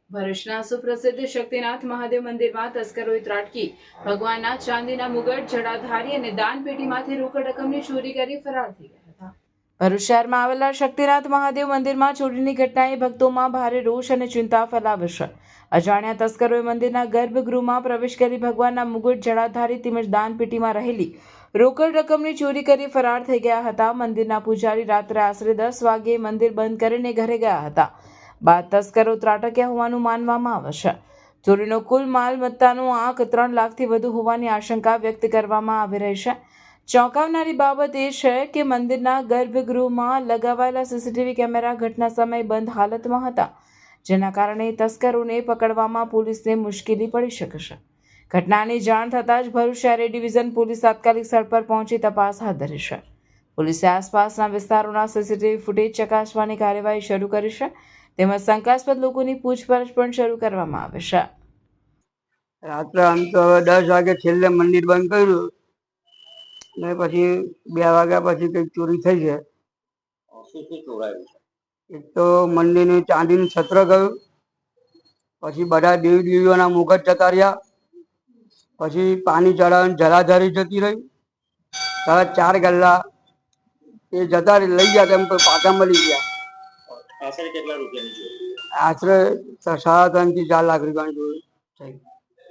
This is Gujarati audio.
ભરૂચના સુપ્રસિદ્ધ શક્તિનાથ મહાદેવ મંદિરમાં તસ્કરોએ ત્રાટકી ભગવાનના ચાંદીના મુગટ, જડાધારી અને દાનપેટીમાંથી રોકડ રકમની ચોરી કરી ફરાર થઈ ગયા હતા. ભરૂચ શહેરમાં આવેલા શક્તિનાથ મહાદેવ મંદિરમાં ચોરીની ઘટનાએ ભક્તોમાં ભારે રોષ અને ચિંતા ફેલાવી છે. અજાણ્યા તસ્કરોએ મંદિરના ગર્ભગૃહમાં પ્રવેશ કરી ભગવાનના મુગટ, જડાધારી તેમજ દાનપેટીમાં રહેલી રોકડ રકમની ચોરી કરી ફરાર થઈ ગયા હતા. મંદિરના પૂજારી રાત્રે આશરે 10 વાગ્યે મંદિર બંધ કરીને ઘરે ગયા હતા. બાદ તસ્કરો ત્રાટક્યા હોવાનું માનવામાં આવે છે. ચોરીનો કુલ માલમત્તાનો આંક 3 લાખથી વધુ હોવાની આશંકા વ્યક્ત કરવામાં આવી રહી છે. ચોંકાવનારી બાબત એ છે કે મંદિરના ગર્ભગૃહમાં લગાવાયેલા સીસીટીવી કેમેરા ઘટના સમયે બંધ હાલતમાં હતા, જેના કારણે તસ્કરોને પકડવામાં પોલીસને મુશ્કેલી પડી શકે છે. ઘટનાની જાણ થતાં જ ભરૂચ શહેર ડિવિઝન પોલીસ તાત્કાલિક સ્થળ પર પહોંચી તપાસ હાથ ધરી છે. પોલીસે આસપાસના વિસ્તારોના સીસીટીવી ફૂટેજ ચકાસવાની કાર્યવાહી શરૂ કરી છે, તેમજ શંકાસ્પદ લોકોની પૂછપરછ પણ શરૂ કરવામાં આવે છે. રાત્રે આમ તો હવે 10 વાગે છેલ્લે મંદિર બંધ કર્યું ને પછી 2 વાગ્યા પછી કંઈક ચોરી થઈ છે. એક તો મંદિરનું ચાંદીનું છત્ર ગયું, પછી બધા દેવી દેવીઓના મુગટ જતા રહ્યા, પછી પાણી ચડાવવાની જલાધારી જતી રહી. હવે 4 ગલ્લા એ જતા લઈ ગયા તેમ પાછા મળી ગયા. આશરે કેટલા રૂપિયાની ચોરી? આશરે 3.5 થી 4 લાખ રૂપિયાની ચોરી થઈ.